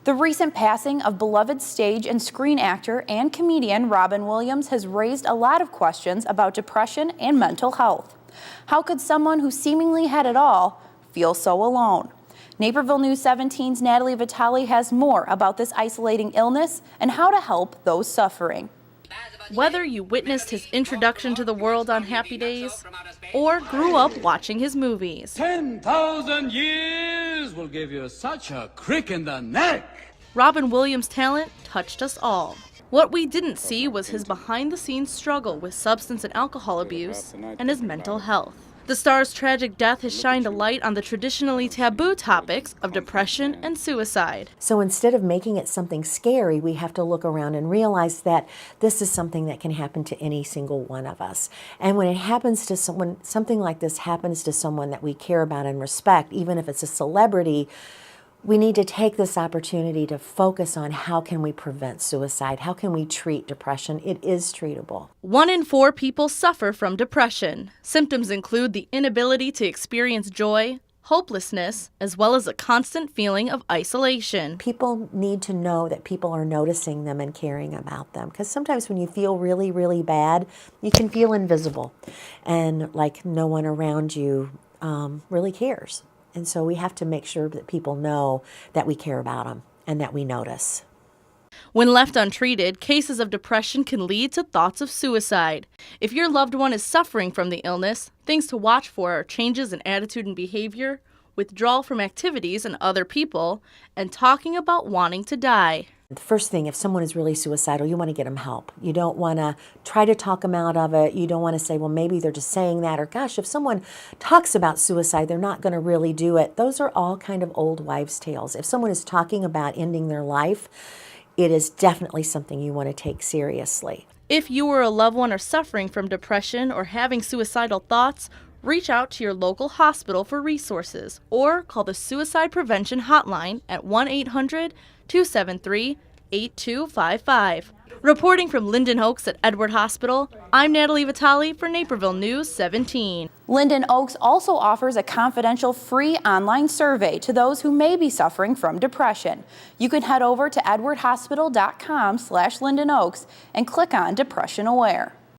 The recent passing of beloved stage and screen actor and comedian Robin Williams has raised a lot of questions about depression and mental health. How could someone who seemingly had it all feel so alone? Naperville News 17's Natalie Vitale has more about this isolating illness and how to help those suffering. Whether you witnessed his introduction to the world on Happy Days or grew up watching his movies, 10,000 years will give you such a crick in the neck. Robin Williams' talent touched us all. What we didn't see was his behind-the-scenes struggle with substance and alcohol abuse and his mental health. The star's tragic death has shined a light on the traditionally taboo topics of depression and suicide. So instead of making it something scary, we have to look around and realize that this is something that can happen to any single one of us. And when it happens to someone, something like this happens to someone that we care about and respect, even if it's a celebrity, we need to take this opportunity to focus on how can we prevent suicide, how can we treat depression. It is treatable. 1 in 4 people suffer from depression. Symptoms include the inability to experience joy, hopelessness, as well as a constant feeling of isolation. People need to know that people are noticing them and caring about them, because sometimes when you feel really, really bad, you can feel invisible and like no one around you really cares. And so we have to make sure that people know that we care about them and that we notice. When left untreated, cases of depression can lead to thoughts of suicide. If your loved one is suffering from the illness, things to watch for are changes in attitude and behavior, withdrawal from activities and other people, and talking about wanting to die. The first thing, if someone is really suicidal, you want to get them help. You don't want to try to talk them out of it. You don't want to say, well, maybe they're just saying that, or gosh, if someone talks about suicide, they're not going to really do it. Those are all kind of old wives' tales. If someone is talking about ending their life, it is definitely something you want to take seriously. If you or a loved one are suffering from depression or having suicidal thoughts, reach out to your local hospital for resources or call the Suicide Prevention Hotline at 1-800-273-8255. Reporting from Linden Oaks at Edward Hospital, I'm Natalie Vitale for Naperville News 17. Linden Oaks also offers a confidential free online survey to those who may be suffering from depression. You can head over to edwardhospital.com/Linden Oaks and click on Depression Aware.